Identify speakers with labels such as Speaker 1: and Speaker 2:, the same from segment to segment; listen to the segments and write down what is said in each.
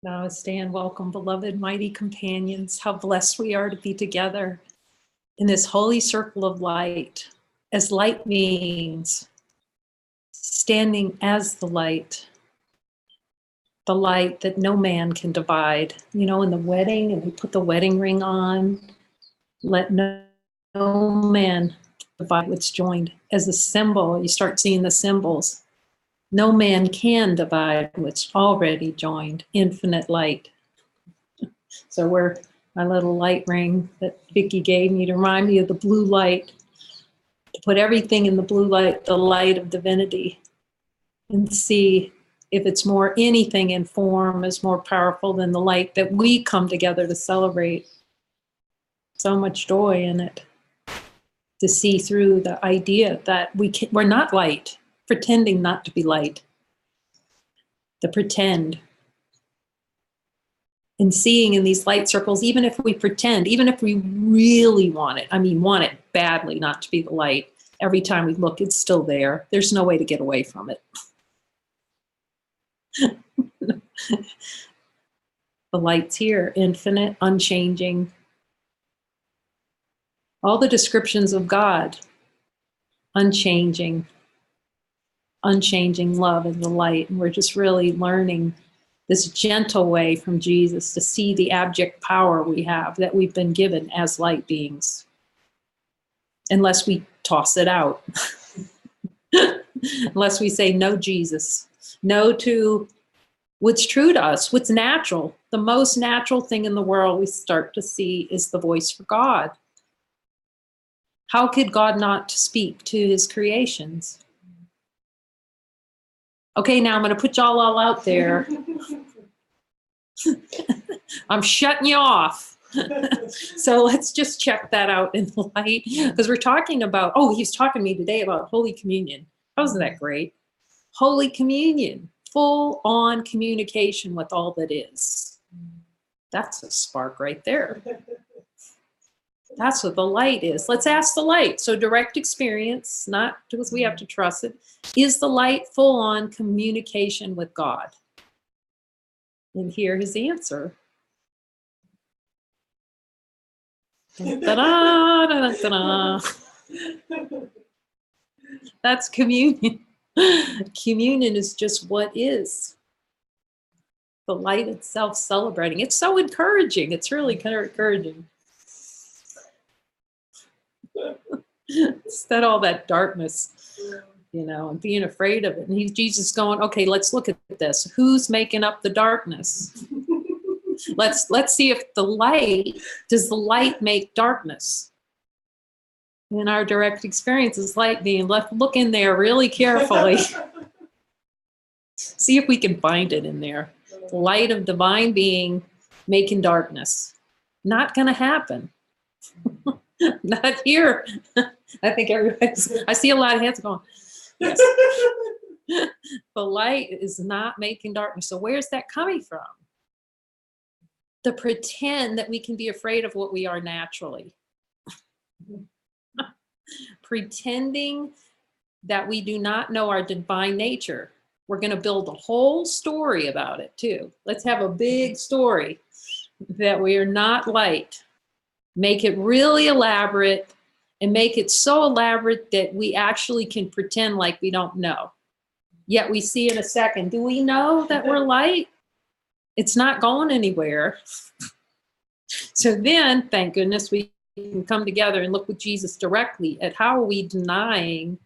Speaker 1: Namaste and welcome, beloved mighty companions. How blessed we are to be together in this holy circle of light as light beings, standing as the light that no man can divide. You know, in the wedding, and we put the wedding ring on, let no man divide what's joined. As a symbol, you start seeing the symbols. No man can divide what's already joined, infinite light. So we're my little light ring that Vicki gave me to remind me of the blue light, to put everything in the blue light, the light of divinity, and see if it's more, anything in form is more powerful than the light that we come together to celebrate. So much joy in it, to see through the idea that we're not light, pretending not to be light. The pretend. And seeing in these light circles, even if we pretend, even if we really want it, want it badly not to be the light, every time we look, it's still there. There's no way to get away from it. The light's here, infinite, unchanging. All the descriptions of God, unchanging love and the light. And we're just really learning this gentle way from Jesus to see the abject power we have, that we've been given as light beings, unless we toss it out. Unless we say no, Jesus, no to what's true to us, what's natural. The most natural thing in the world we start to see is the voice for God. How could God not speak to his creations? Okay, now I'm going to put y'all all out there. I'm shutting you off. So let's just check that out in the light, because we're talking about, he's talking to me today about Holy Communion. Wasn't that great? Holy Communion, full on communication with all that is. That's a spark right there. That's what the light is. Let's ask the light. So direct experience, not because we have to trust it. Is the light full on communication with God? And here his answer. Da-da, da-da, da-da. That's communion. Communion is just what is. The light itself celebrating. It's so encouraging. It's really kind of encouraging. Instead of all that darkness, and being afraid of it. And Jesus going, okay, let's look at this. Who's making up the darkness? Let's see if does the light make darkness? In our direct experience is light being left. Look in there really carefully. See if we can find it in there. The light of divine being making darkness. Not going to happen. Not here. I think I see a lot of hands going, yes. The light is not making darkness. So where's that coming from? The pretend that we can be afraid of what we are naturally. Pretending that we do not know our divine nature. We're going to build a whole story about it too. Let's have a big story that we are not light. Make it really elaborate, and make it so elaborate that we actually can pretend like we don't know. Yet we see in a second, do we know that we're light? It's not going anywhere. So then, thank goodness, we can come together and look with Jesus directly at how are we denying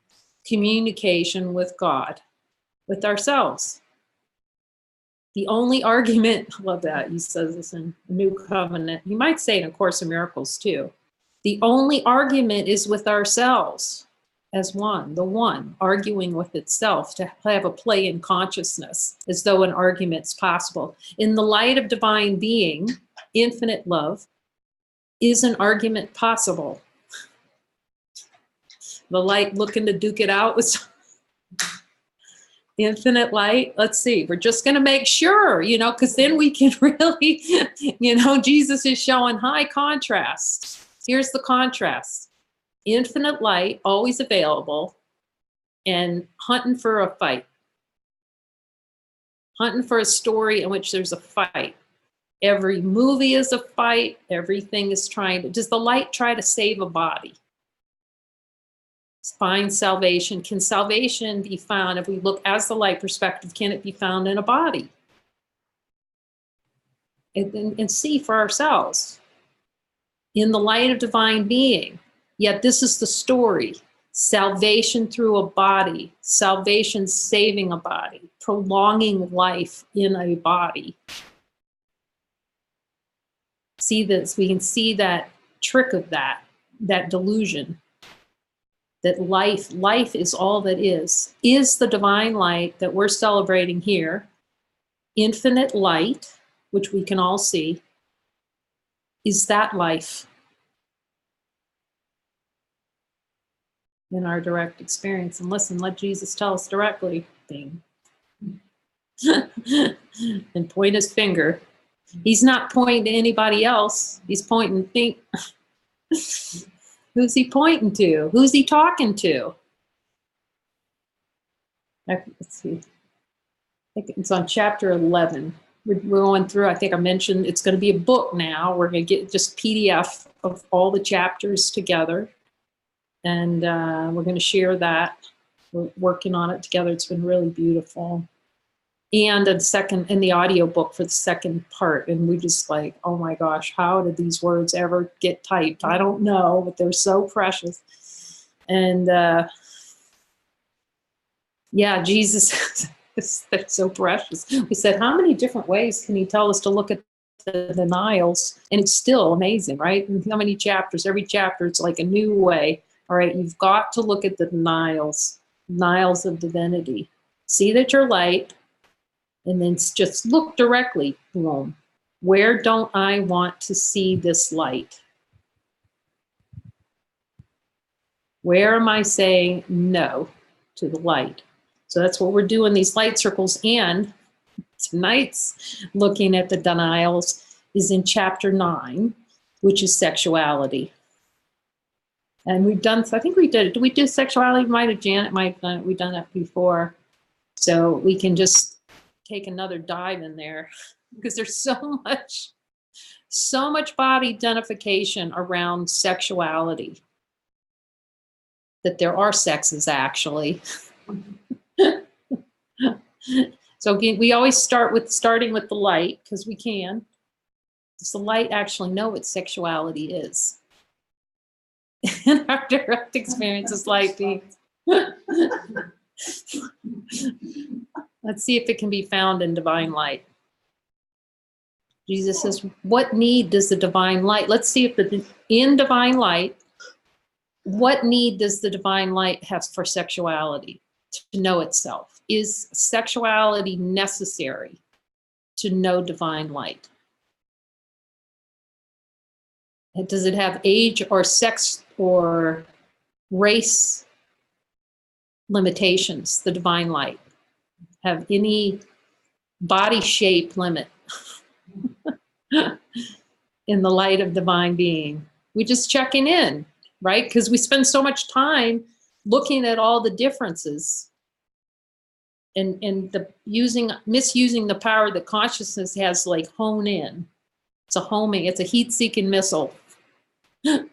Speaker 1: communication with God, with ourselves. The only argument, I love that, he says this in New Covenant. You might say it in A Course in Miracles too. The only argument is with ourselves as one, the one arguing with itself, to have a play in consciousness as though an argument's possible. In the light of divine being, infinite love, is an argument possible? The light looking to duke it out with infinite light. Let's see, we're just going to make sure, because then we can really, Jesus is showing high contrast. Here's the contrast. Infinite light, always available, and hunting for a fight. hunting for a story in which there's a fight. Every movie is a fight. Everything is trying to, does the light try to save a body? Find salvation. Can salvation be found, if we look as the light perspective, can it be found in a body? And see for ourselves. In the light of divine being. Yet this is the story. Salvation through a body. Salvation saving a body. Prolonging life in a body. See this, we can see that trick of that delusion. That life is all that is the divine light that we're celebrating here. Infinite light, which we can all see, is that life in our direct experience. And listen, let Jesus tell us directly, thing. And point his finger. He's not pointing to anybody else. He's pointing, think. Who's he pointing to? Who's he talking to? Let's see. I think it's on chapter 11. We're going through, I think I mentioned, it's going to be a book now. We're going to get just PDF of all the chapters together. And we're going to share that. We're working on it together. It's been really beautiful. And in the audio book for the second part. And we just like, oh my gosh, how did these words ever get typed? I don't know, but they're so precious. And yeah, Jesus, they're so precious. We said, how many different ways can he tell us to look at the denials? And it's still amazing, right? And how many chapters? Every chapter, it's like a new way. All right, you've got to look at the denials of divinity. See that you're light. And then just look directly, boom. Where don't I want to see this light? Where am I saying no to the light? So that's what we're doing, these light circles. And tonight's looking at the denials is in chapter 9, which is sexuality. And we've done, I think we did we do sexuality? Janet might have done it. We've done that before. So we can just take another dive in there because there's so much body identification around sexuality that there are sexes actually. So again, we always starting with the light because we can. Does the light actually know what sexuality is? In our direct experience as light beings. Let's see if it can be found in divine light. Jesus says, what need does the divine light, let's see if in divine light, what need does the divine light have for sexuality to know itself? Is sexuality necessary to know divine light? And does it have age or sex or race limitations, the divine light? Have any body shape limit in the light of divine being? We just checking in, right? Because we spend so much time looking at all the differences and misusing the power that consciousness has, like hone in. It's a homing, it's a heat-seeking missile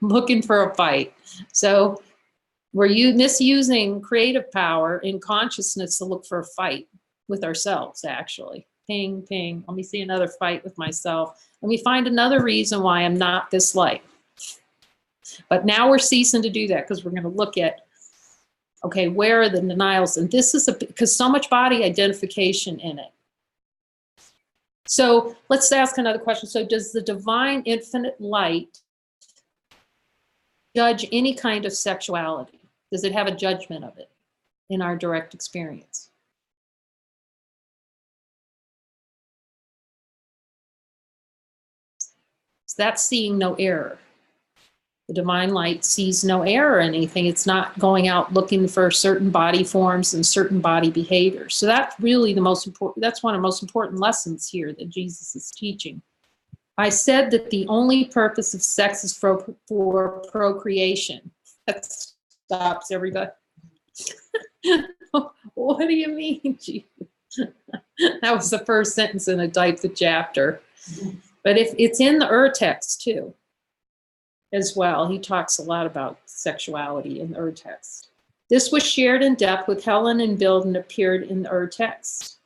Speaker 1: looking for a fight. So we're misusing creative power in consciousness to look for a fight with ourselves, actually. Ping, ping. Let me see another fight with myself. Let me find another reason why I'm not this light. But now we're ceasing to do that because we're going to look at, okay, where are the denials? And this is because so much body identification in it. So let's ask another question. So does the divine infinite light judge any kind of sexuality? Does it have a judgment of it in our direct experience? So that's seeing no error. The divine light sees no error in anything. It's not going out looking for certain body forms and certain body behaviors. So that's really the most important, that's one of the most important lessons here that Jesus is teaching. I said that the only purpose of sex is for procreation. That stops everybody. What do you mean, Jesus? That was the first sentence in a typed chapter. But if it's in the urText too, as well. He talks a lot about sexuality in the urText. This was shared in depth with Helen and Bill and appeared in the urText.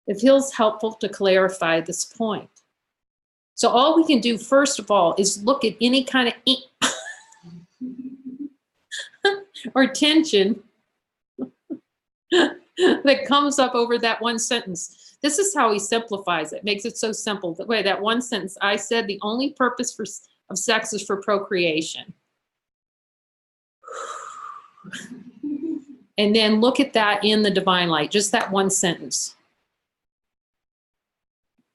Speaker 1: It feels helpful to clarify this point. So all we can do, first of all, is look at any kind of or tension that comes up over that one sentence. This is how he simplifies it, makes it so simple. The way that one sentence, I said the only purpose of sex is for procreation. And then look at that in the divine light, just that one sentence.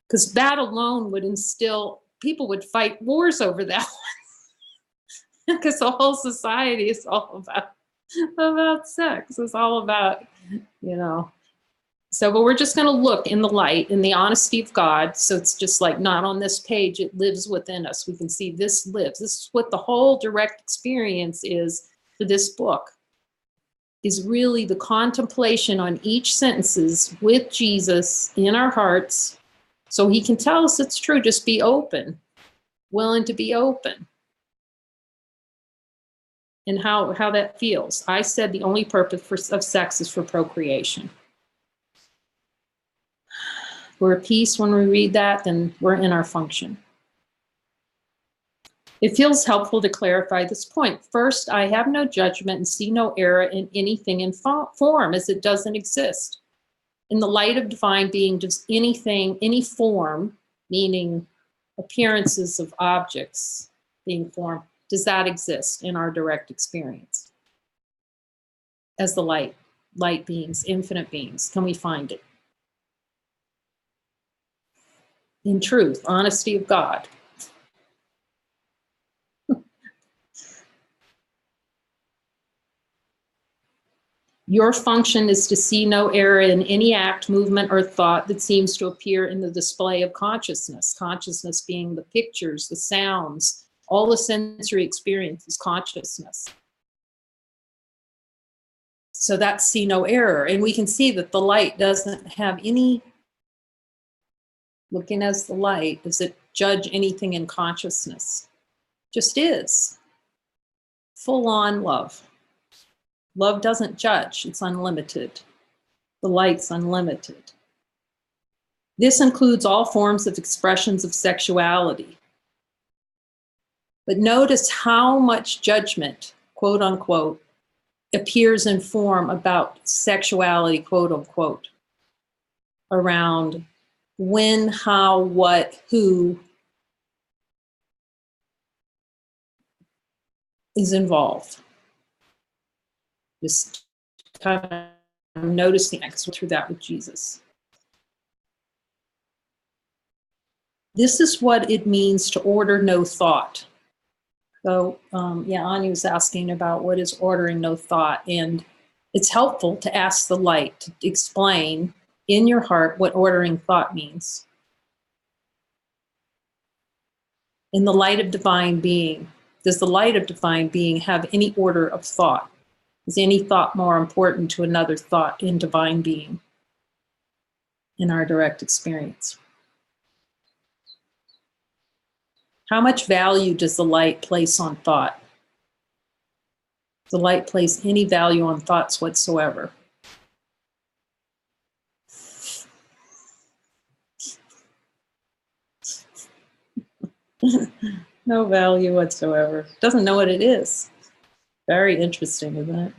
Speaker 1: Because that alone would instill, people would fight wars over that one. Because the whole society is all about sex. It's all about, you know. So, but we're just going to look in the light, in the honesty of God. So it's just like not on this page, it lives within us. We can see this lives. This is what the whole direct experience is for this book, is really the contemplation on each sentences with Jesus in our hearts. So he can tell us it's true. Just be open, willing to be open. And how that feels. I said the only purpose of sex is for procreation. We're at peace when we read that, then we're in our function. It feels helpful to clarify this point. First, I have no judgment and see no error in anything in form, as it doesn't exist. In the light of divine being, does anything, any form, meaning appearances of objects being formed, does that exist in our direct experience? As the light beings, infinite beings, can we find it? In truth, honesty of God. Your function is to see no error in any act, movement, or thought that seems to appear in the display of consciousness. Consciousness being the pictures, the sounds, all the sensory experience is consciousness. So that's see no error. And we can see that the light doesn't have any, looking as the light, does it judge anything in consciousness? Just is. Full on love. Love doesn't judge, it's unlimited. The light's unlimited. This includes all forms of expressions of sexuality. But notice how much judgment, quote unquote, appears in form about sexuality, quote unquote, around when, how, what, who is involved. Just kind of noticing that, because we're through that with Jesus. This is what it means to order no thought. So, yeah, Anya was asking about what is ordering no thought, and it's helpful to ask the light to explain in your heart what ordering thought means. In the light of divine being, does the light of divine being have any order of thought? Is any thought more important to another thought in divine being in our direct experience? How much value does the light place on thought? Does the light place any value on thoughts whatsoever? No value whatsoever. Doesn't know what it is. Very interesting, isn't it?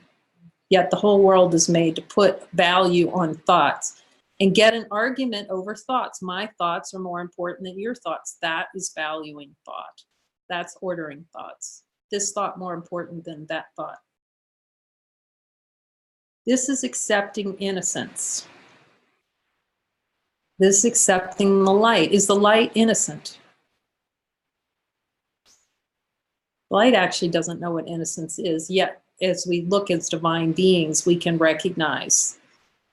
Speaker 1: Yet the whole world is made to put value on thoughts and get an argument over thoughts. My thoughts are more important than your thoughts. That is valuing thought. That's ordering thoughts. This thought more important than that thought. This is accepting innocence. This is accepting the light. Is the light innocent? Light actually doesn't know what innocence is, yet as we look as divine beings, we can recognize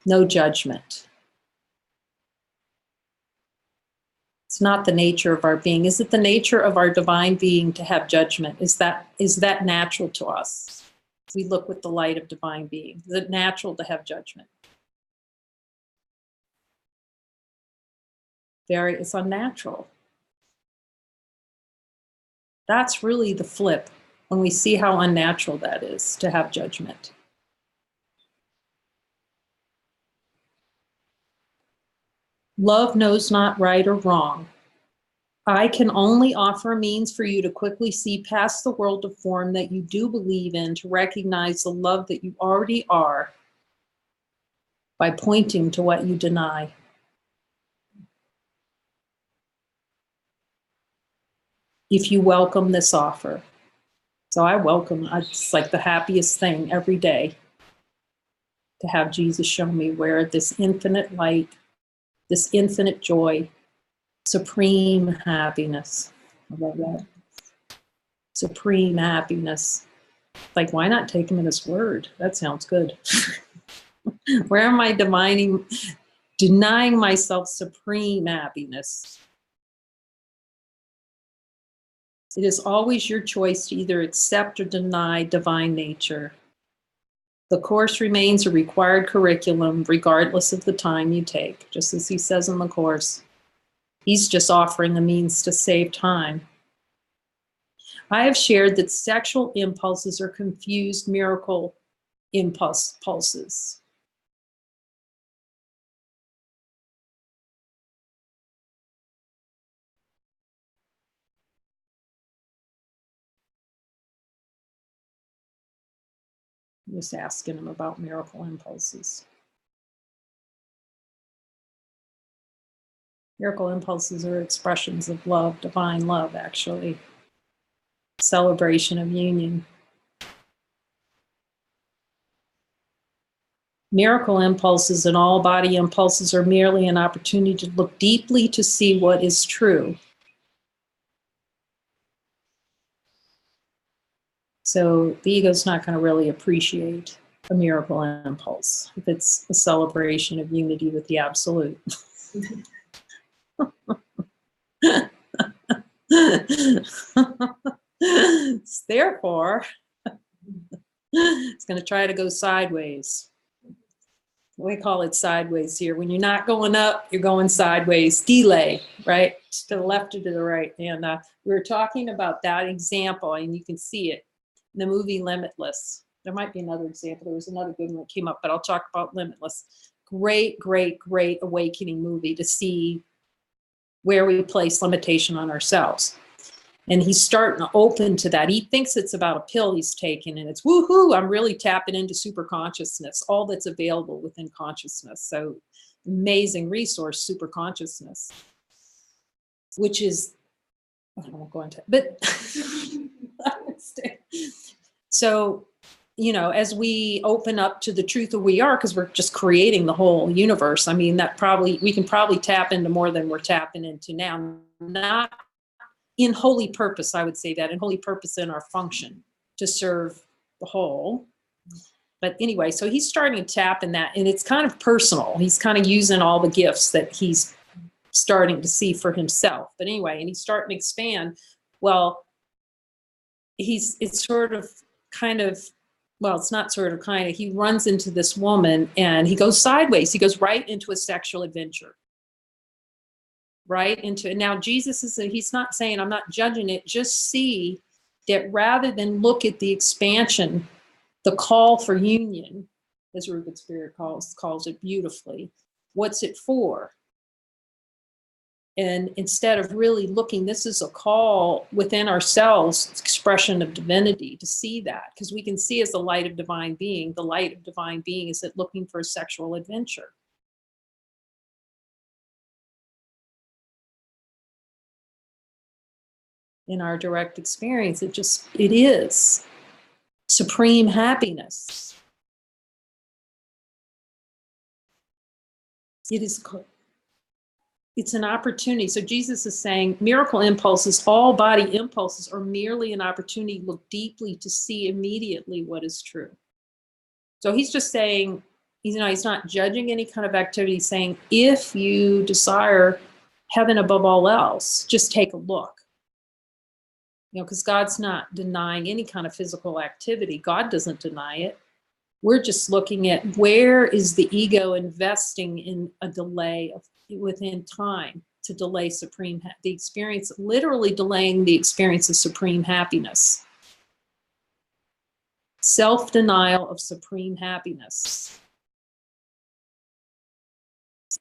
Speaker 1: no judgment. It's not the nature of our being. Is it the nature of our divine being to have judgment? Is that natural to us? We look with the light of divine being. Is it natural to have judgment? it's unnatural. That's really the flip when we see how unnatural that is to have judgment. Love knows not right or wrong. I can only offer a means for you to quickly see past the world of form that you do believe in, to recognize the love that you already are by pointing to what you deny. If you welcome this offer. So I welcome, it's like the happiest thing every day to have Jesus show me where this infinite light, this infinite joy, supreme happiness. I love that. Supreme happiness. Like, why not take him at his word? That sounds good. Where am I denying myself supreme happiness? It is always your choice to either accept or deny divine nature. The course remains a required curriculum regardless of the time you take, just as he says in the course. He's just offering a means to save time. I have shared that sexual impulses are confused miracle pulses. I'm just asking him about miracle impulses. Miracle impulses are expressions of love, divine love, actually. Celebration of union. Miracle impulses and all body impulses are merely an opportunity to look deeply to see what is true. So the ego's not going to really appreciate a miracle impulse if it's a celebration of unity with the absolute. Therefore, it's going to try to go sideways. We call it sideways here. When you're not going up, you're going sideways. Delay, right? To the left or to the right. And we were talking about that example, and you can see it in the movie Limitless. There might be another example. There was another good one that came up, but I'll talk about Limitless. Great, great, great awakening movie to see where we place limitation on ourselves. And he's starting to open to that. He thinks it's about a pill he's taking, and it's woohoo, I'm really tapping into super consciousness, all that's available within consciousness. So amazing resource, super consciousness, which is, I won't go into it, but so, you know, as we open up to the truth of who we are, because we're just creating the whole universe. I mean, we can probably tap into more than we're tapping into now. Not in holy purpose, I would say that, in holy purpose in our function to serve the whole. But anyway, so he's starting to tap in that, and it's kind of personal. He's kind of using all the gifts that he's starting to see for himself. But anyway, and he's starting to expand. Well, it's sort of kind of, well, it's not sort of kind of, he runs into this woman and he goes sideways. He goes right into a sexual adventure. Right into it. Now Jesus he's not saying, I'm not judging it, just see that rather than look at the expansion, the call for union, as Rupert Spirit calls it beautifully, what's it for? And instead of really looking, this is a call within ourselves, expression of divinity, to see that, because we can see as the light of divine being, the light of divine being is it looking for a sexual adventure. In our direct experience, it is supreme happiness. It's an opportunity. So Jesus is saying miracle impulses, all body impulses, are merely an opportunity to look deeply to see immediately what is true. So he's just saying, he's not judging any kind of activity. He's saying, if you desire heaven above all else, just take a look. You know, because God's not denying any kind of physical activity. God doesn't deny it. We're just looking at where is the ego investing in a delay within time to delay the experience, literally delaying the experience of supreme happiness. Self-denial of supreme happiness.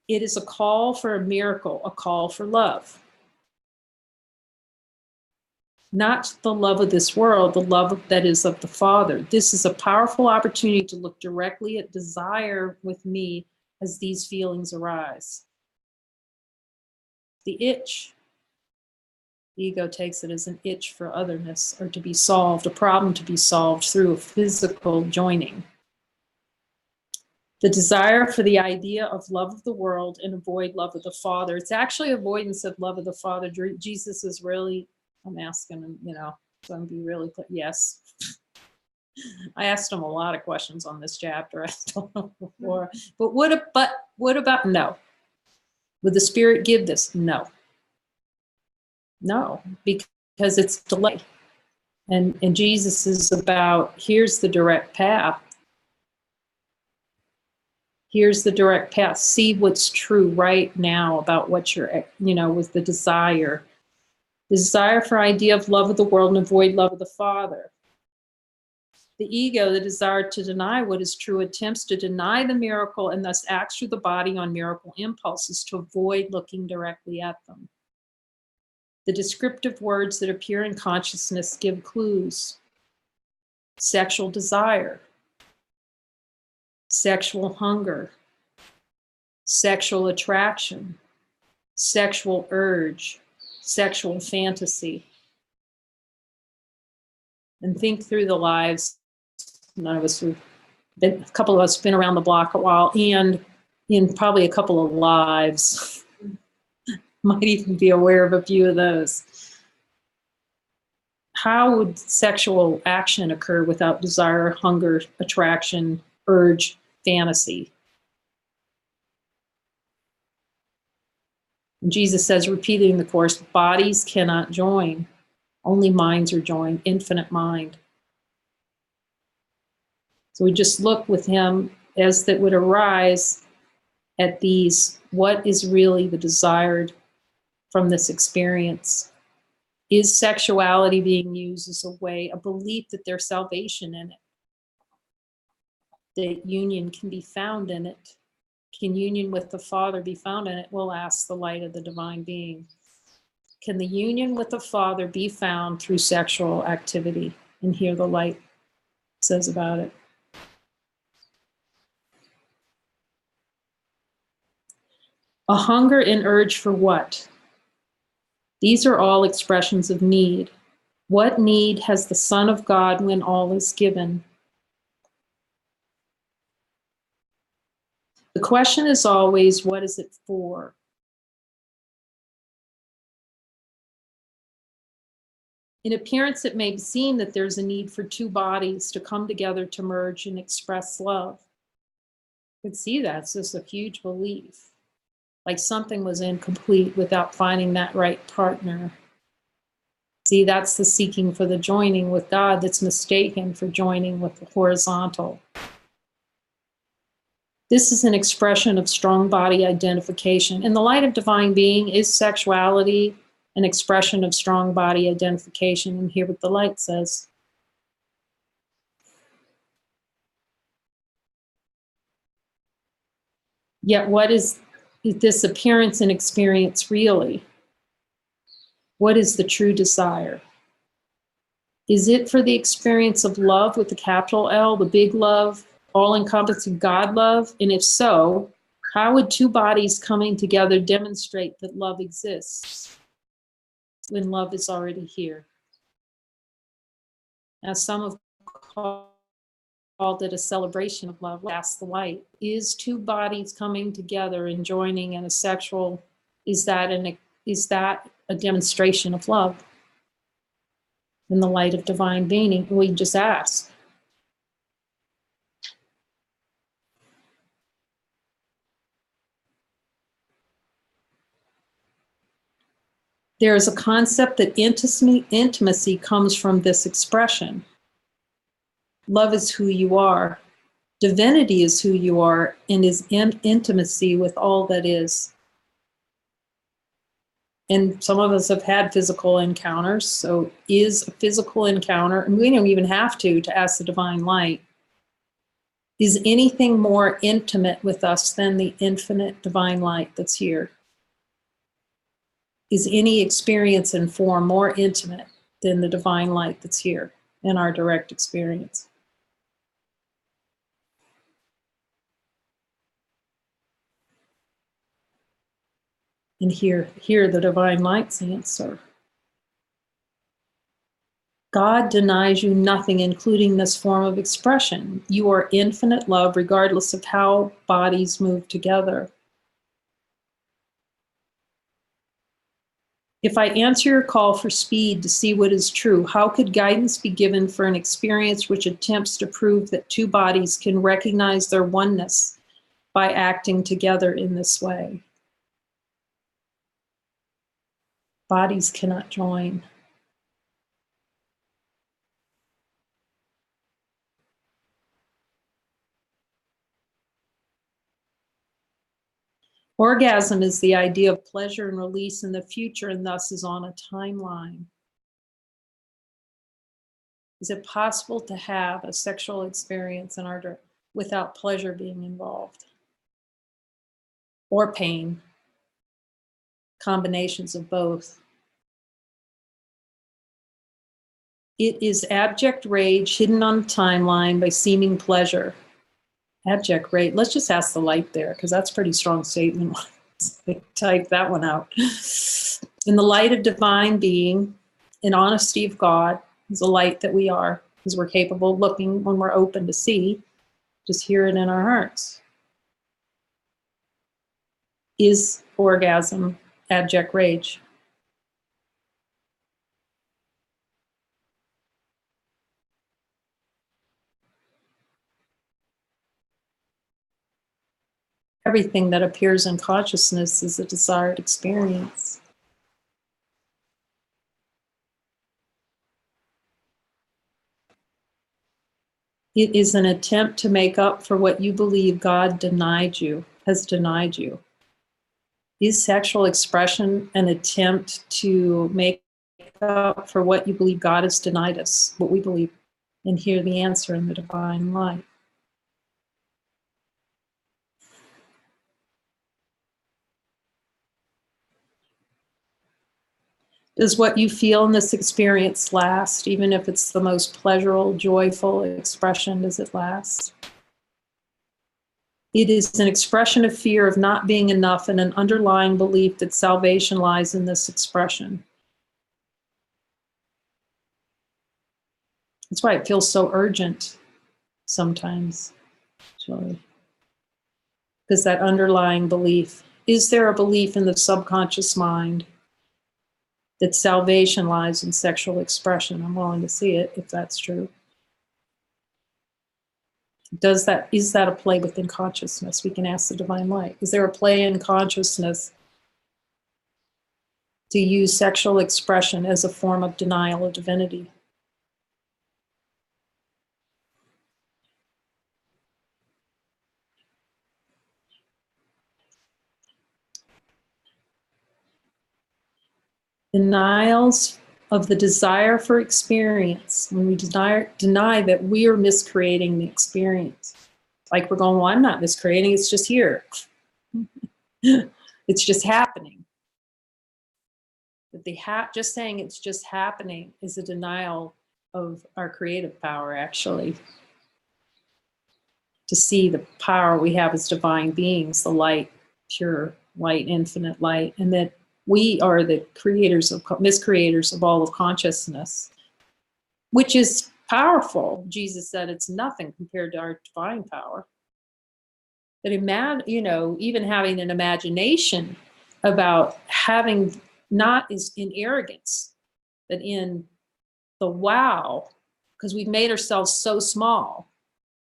Speaker 1: It is a call for a miracle, a call for love. Not the love of this world, the love that is of the Father. This is a powerful opportunity to look directly at desire with me as these feelings arise. The itch. The ego takes it as an itch for otherness, or to be solved, a problem to be solved through a physical joining. The desire for the idea of love of the world and avoid love of the Father. It's actually avoidance of love of the Father. Jesus is really, I'm asking him, so I'm going to be really clear. Yes. I asked him a lot of questions on this chapter. I don't know before. But what about no? Would the Spirit give this? No. No, because it's delay. And Jesus is about, here's the direct path. Here's the direct path. See what's true right now about what you're, with the desire. The desire for idea of love of the world and avoid love of the Father. The ego, the desire to deny what is true, attempts to deny the miracle and thus acts through the body on miracle impulses to avoid looking directly at them. The descriptive words that appear in consciousness give clues. Sexual desire, sexual hunger, sexual attraction, sexual urge, sexual fantasy. And think through the lives. None of us a couple of us have been around the block a while, and in probably a couple of lives. Might even be aware of a few of those. How would sexual action occur without desire, hunger, attraction, urge, fantasy? And Jesus says, repeating the course, bodies cannot join. Only minds are joined, infinite mind. So we just look with him as that would arise at these, what is really the desired from this experience? Is sexuality being used as a way, a belief that there's salvation in it? That union can be found in it? Can union with the Father be found in it? We'll ask the light of the divine being. Can the union with the Father be found through sexual activity? And here the light says about it. A hunger and urge for what? These are all expressions of need. What need has the Son of God when all is given? The question is always, what is it for? In appearance, it may seem that there's a need for two bodies to come together to merge and express love. You could see that. It's just a huge belief. Like something was incomplete without finding that right partner. See, that's the seeking for the joining with God that's mistaken for joining with the horizontal. This is an expression of strong body identification. In the light of divine being, is sexuality an expression of strong body identification? And hear what the light says. Yet what is this appearance and experience really? What is the true desire? Is it for the experience of love with the capital L, the big love, all-encompassing God love? And if so, how would two bodies coming together demonstrate that love exists when love is already here? As some have called it a celebration of love, ask the light. Is two bodies coming together and joining in a sexual, is that a demonstration of love? In the light of divine being, we just ask. There is a concept that intimacy comes from this expression. Love is who you are. Divinity is who you are and is in intimacy with all that is. And some of us have had physical encounters. So is a physical encounter, and we don't even have to ask the divine light, is anything more intimate with us than the infinite divine light that's here? Is any experience and form more intimate than the divine light that's here in our direct experience? And hear the divine light's answer. God denies you nothing, including this form of expression. You are infinite love, regardless of how bodies move together. If I answer your call for speed to see what is true, how could guidance be given for an experience which attempts to prove that two bodies can recognize their oneness by acting together in this way? Bodies cannot join. Orgasm is the idea of pleasure and release in the future, and thus is on a timeline. Is it possible to have a sexual experience without pleasure being involved? Or pain? Combinations of both. It is abject rage hidden on a timeline by seeming pleasure. Abject rage. Let's just ask the light there, because that's a pretty strong statement. Type that one out. In the light of divine being, in honesty of God, is the light that we are, because we're capable of looking when we're open to see, just hear it in our hearts. Is orgasm abject rage? Everything that appears in consciousness is a desired experience. It is an attempt to make up for what you believe God has denied you. Is sexual expression an attempt to make up for what you believe God has denied us, what we believe, and hear the answer in the divine light? Does what you feel in this experience last, even if it's the most pleasurable, joyful expression, does it last? It is an expression of fear of not being enough and an underlying belief that salvation lies in this expression. That's why it feels so urgent sometimes, actually. Because that underlying belief, is there a belief in the subconscious mind that salvation lies in sexual expression? I'm willing to see it if that's true. Is that a play within consciousness? We can ask the divine light. Is there a play in consciousness to use sexual expression as a form of denial of divinity? Denials of the desire for experience, when we deny that we are miscreating the experience. Like we're going, well, I'm not miscreating, it's just here. It's just happening. But just saying it's just happening is a denial of our creative power, actually. To see the power we have as divine beings, the light, pure light, infinite light, and that we are the miscreators of all of consciousness, which is powerful. Jesus said it's nothing compared to our divine power. But even having an imagination about having, not is in arrogance, but in the wow, because we've made ourselves so small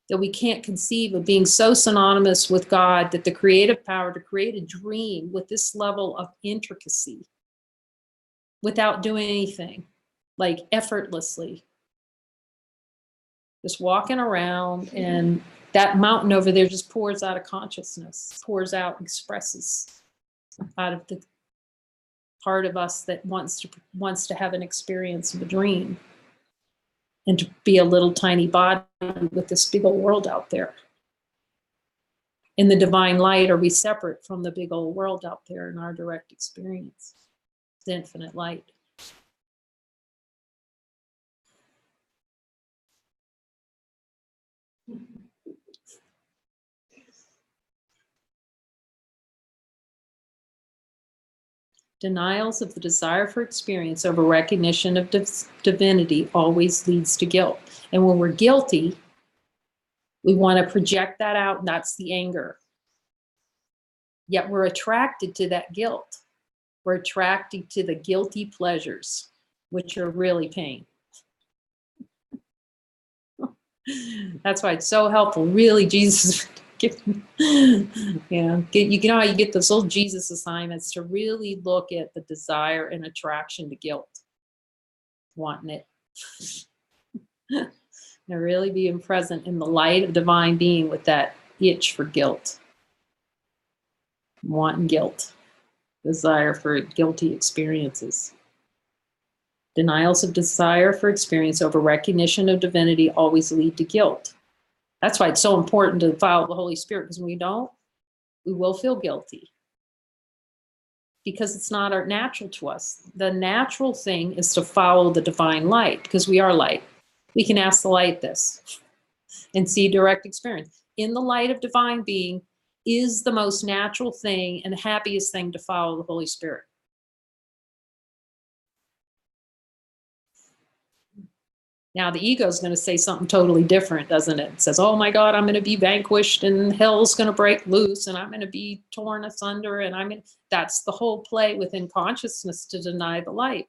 Speaker 1: that we can't conceive of being so synonymous with God, that the creative power to create a dream with this level of intricacy without doing anything, like effortlessly, just walking around, and that mountain over there just pours out of consciousness, pours out, expresses out of the part of us that wants to have an experience of a dream and to be a little tiny body with this big old world out there. In the divine light, are we separate from the big old world out there in our direct experience? The infinite light. Denials of the desire for experience over recognition of divinity always leads to guilt. And when we're guilty, we want to project that out, and that's the anger. Yet we're attracted to that guilt. We're attracted to the guilty pleasures, which are really pain. That's why it's so helpful. Really, Jesus, you know how you get those little Jesus assignments to really look at the desire and attraction to guilt, wanting it. And really being present in the light of divine being with that itch for guilt, wanting guilt, desire for guilty experiences. Denials of desire for experience over recognition of divinity always lead to guilt. That's why it's so important to follow the Holy Spirit, because when we don't, we will feel guilty. Because it's not our natural to us. The natural thing is to follow the divine light, because we are light. We can ask the light this and see direct experience. In the light of divine being is the most natural thing and the happiest thing to follow the Holy Spirit. Now, the ego is going to say something totally different, doesn't it? It says, oh my God, I'm going to be vanquished and hell's going to break loose and I'm going to be torn asunder. And that's the whole play within consciousness, to deny the light.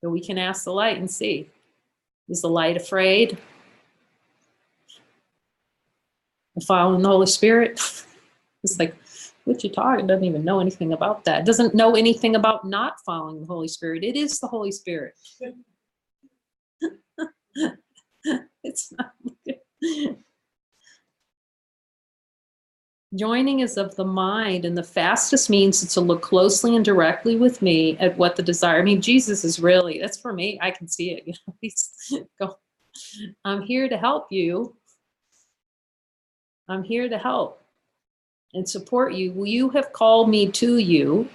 Speaker 1: So we can ask the light and see, is the light afraid of following the Holy Spirit? It's like, what you talking? It doesn't even know anything about that. It doesn't know anything about not following the Holy Spirit. It is the Holy Spirit. It's not good. Joining is of the mind, and the fastest means is to look closely and directly with me at what the desire. I mean, Jesus is really, that's for me. I can see it. You know, he's go, I'm here to help you. I'm here to help and support you. Well, you have called me to you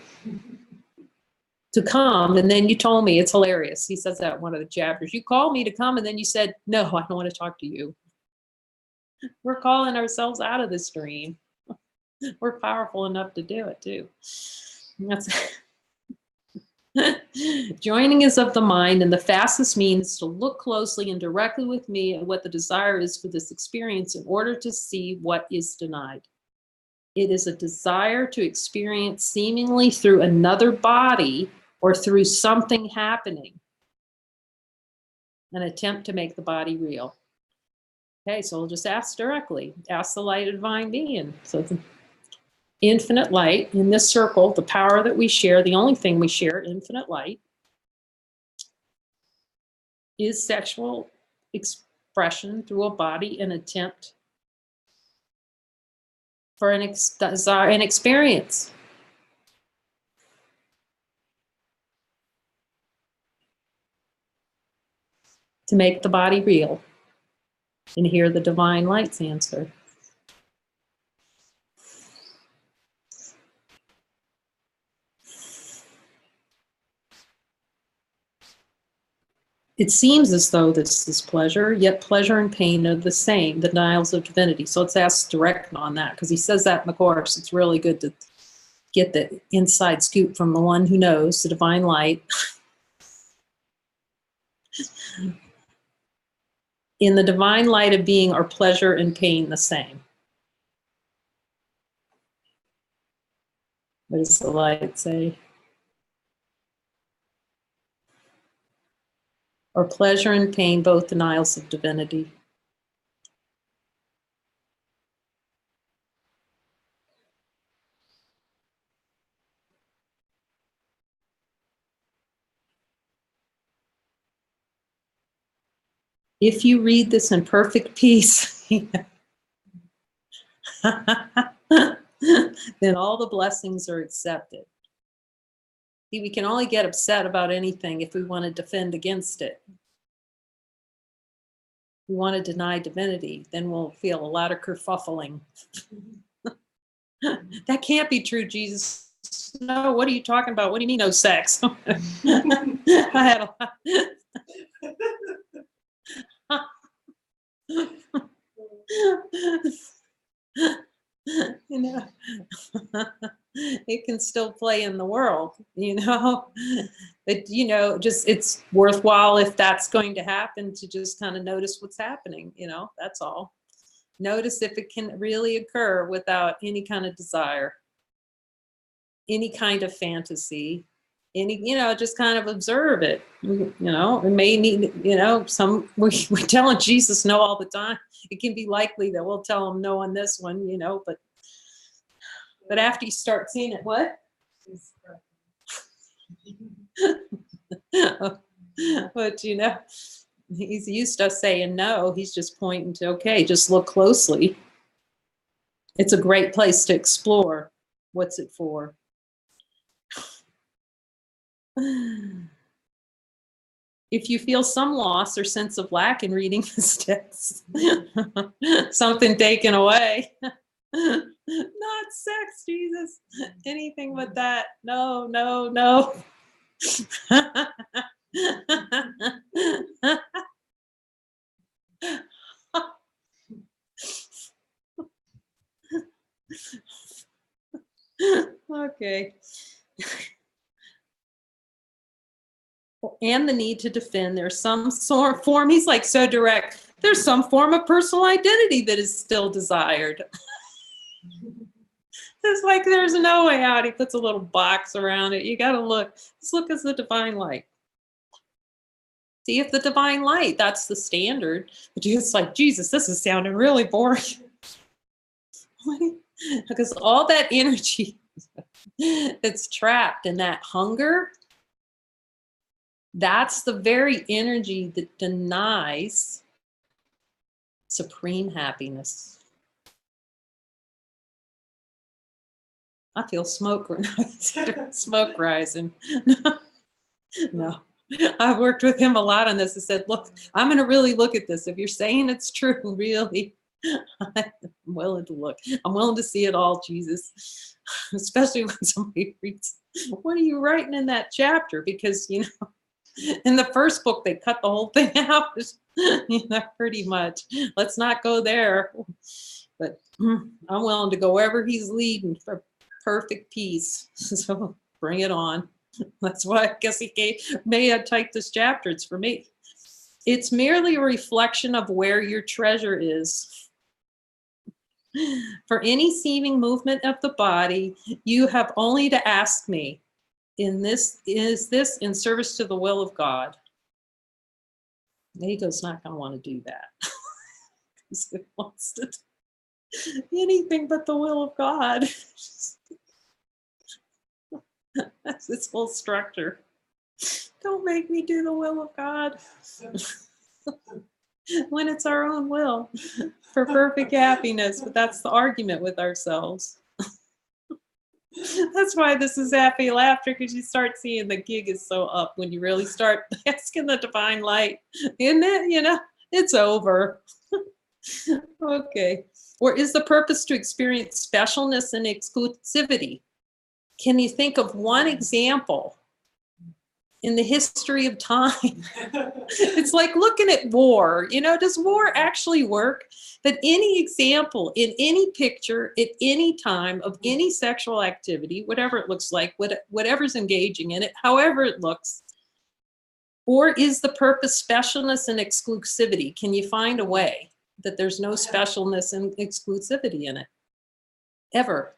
Speaker 1: to come, and then you told me, it's hilarious. He says that in one of the chapters. You called me to come, and then you said, no, I don't want to talk to you. We're calling ourselves out of this dream. We're powerful enough to do it too. That's joining is of the mind, and the fastest means to look closely and directly with me at what the desire is for this experience in order to see what is denied. It is a desire to experience seemingly through another body or through something happening. An attempt to make the body real. Okay, so we'll just ask directly. Ask the light of divine being. So the infinite light in this circle, the power that we share, the only thing we share, infinite light, is sexual expression through a body, an attempt for an experience. To make the body real and hear the divine light's answer. It seems as though this is pleasure, yet pleasure and pain are the same, the denials of divinity. So let's ask direct on that, because he says that in the Course. It's really good to get the inside scoop from the one who knows, the divine light. In the divine light of being are pleasure and pain the same? What does the light say? Are pleasure and pain both denials of divinity? If you read this in perfect peace, then all the blessings are accepted. See, we can only get upset about anything if we want to defend against it. If we want to deny divinity, then we'll feel a lot of kerfuffling. That can't be true, Jesus. No, what are you talking about? What do you mean no sex? I had a lot. You know, it can still play in the world, you know, but, you know, just it's worthwhile if that's going to happen to just kind of notice what's happening, you know, that's all. Notice if it can really occur without any kind of desire, any kind of fantasy, any, you know, just kind of observe it. You know, it may need, you know, we're telling Jesus no all the time. It can be likely that we'll tell him no on this one, you know, but after you start seeing it, what? But, you know, he's used to us saying no. He's just pointing to, okay, just look closely. It's a great place to explore. What's it for? If you feel some loss or sense of lack in reading this text, something taken away, not sex, Jesus, anything but that. No, no, no. Okay. And the need to defend. There's some sort of form, he's like so direct, there's some form of personal identity that is still desired. It's like there's no way out. He puts a little box around it. You got to look. Just look as the divine light. See if the divine light, that's the standard. But it's like, Jesus, this is sounding really boring. Because all that energy that's trapped in that hunger, that's the very energy that denies supreme happiness. I feel smoke rising. No, I've worked with him a lot on this. I said, look, I'm going to really look at this. If you're saying it's true, really, I'm willing to look. I'm willing to see it all, Jesus. Especially when somebody reads, what are you writing in that chapter? Because, you know, in the first book, they cut the whole thing out, you know, pretty much. Let's not go there. But I'm willing to go wherever he's leading for perfect peace. So bring it on. That's why I guess he may have typed this chapter. It's for me. It's merely a reflection of where your treasure is. For any seeming movement of the body, you have only to ask me, is this in service to the will of God? The ego's not going to want to do that. It wants to do anything but the will of God. That's its whole structure. Don't make me do the will of God. When it's our own will for perfect happiness. But that's the argument with ourselves. That's why this is happy laughter, because you start seeing the gig is so up when you really start asking the divine light. Isn't it? You know, it's over. Okay. Or is the purpose to experience specialness and exclusivity? Can you think of one example in the history of time? It's like looking at war. You know, does war actually work? But any example in any picture at any time of any sexual activity, whatever it looks like, whatever's engaging in it, however it looks, or is the purpose specialness and exclusivity? Can you find a way that there's no specialness and exclusivity in it? Ever?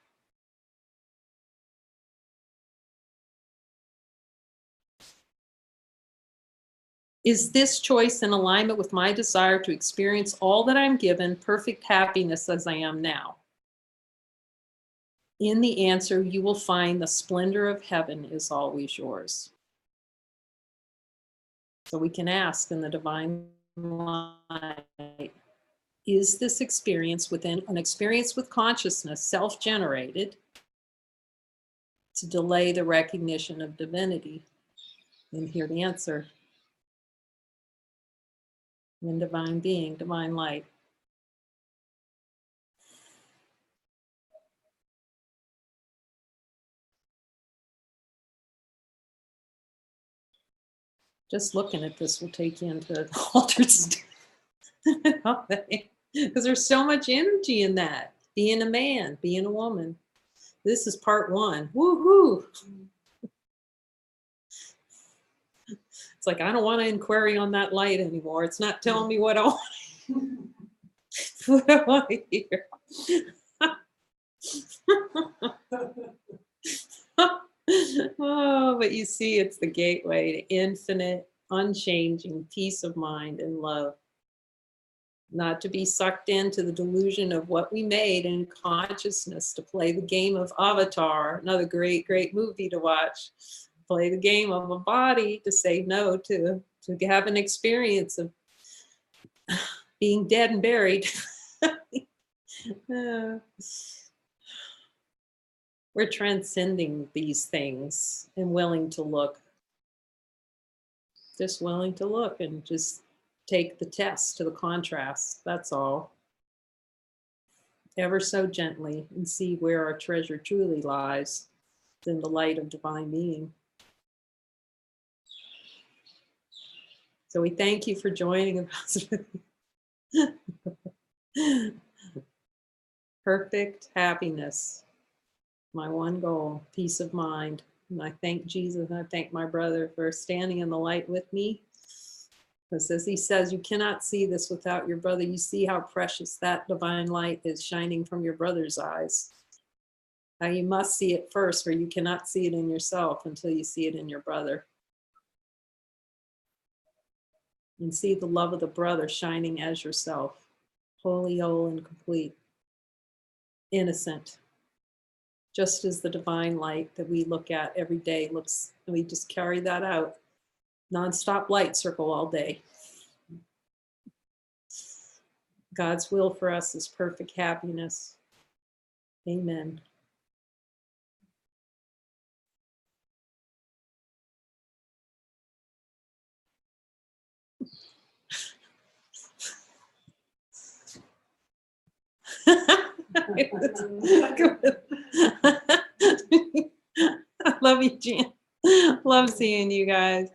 Speaker 1: Is this choice in alignment with my desire to experience all that I'm given, perfect happiness as I am now? In the answer, you will find the splendor of heaven is always yours. So we can ask in the divine light, is this experience within an experience with consciousness, self-generated, to delay the recognition of divinity? And hear the answer. In divine being, divine light. Just looking at this will take you into altered state. Because there's so much energy in that. Being a man, being a woman. This is part one. Woohoo! It's like, I don't want to inquiry on that light anymore. It's not telling me what I want. What I want to hear. Oh, but you see, it's the gateway to infinite, unchanging peace of mind and love. Not to be sucked into the delusion of what we made in consciousness, to play the game of Avatar, another great, great movie to watch. Play the game of a body, to say no to have an experience of being dead and buried. We're transcending these things and willing to look. Just willing to look and just take the test to the contrast. That's all. Ever so gently, and see where our treasure truly lies in the light of divine being. So we thank you for joining us. Perfect happiness. My one goal, peace of mind. And I thank Jesus, and I thank my brother for standing in the light with me. Because as he says, you cannot see this without your brother. You see how precious that divine light is shining from your brother's eyes. Now you must see it first, or you cannot see it in yourself until you see it in your brother. And see the love of the brother shining as yourself. Holy, whole, and complete. Innocent. Just as the divine light that we look at every day looks, and we just carry that out. Non-stop light circle all day. God's will for us is perfect happiness. Amen. I love you, Jan. Love seeing you guys.